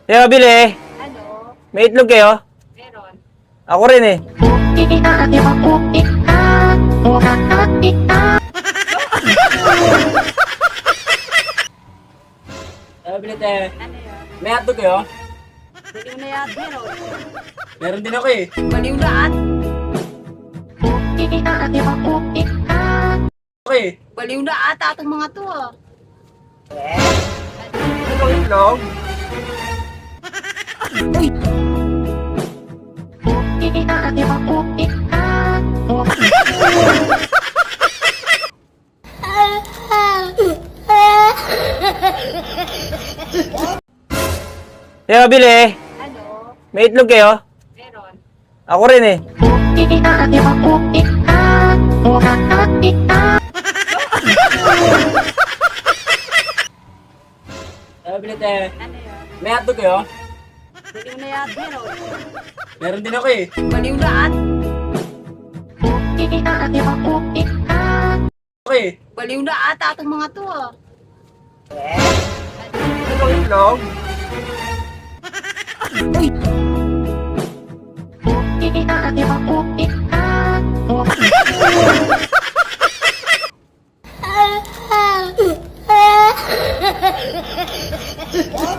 Kaya bili. Ano? May itlog kayo? Meron. Ako rin eh. Kaya bili tayo. Ano yun? May hotdog kayo? Baliw na yan. Meron. Meron din ako eh. Baliw na at. Okay. Baliw na ata itong mga to ah. Ito itlog. Kaya bili. Ano? May itlog kayo? Meron. Ako rin eh. Kaya bili tayo. Ano yun? May hotdog kayo? Baliw na yan. Meron. Meron din ako eh. Baliw na at. Okay. Baliw na ata itong mga to ah. Ito itlog. Uy!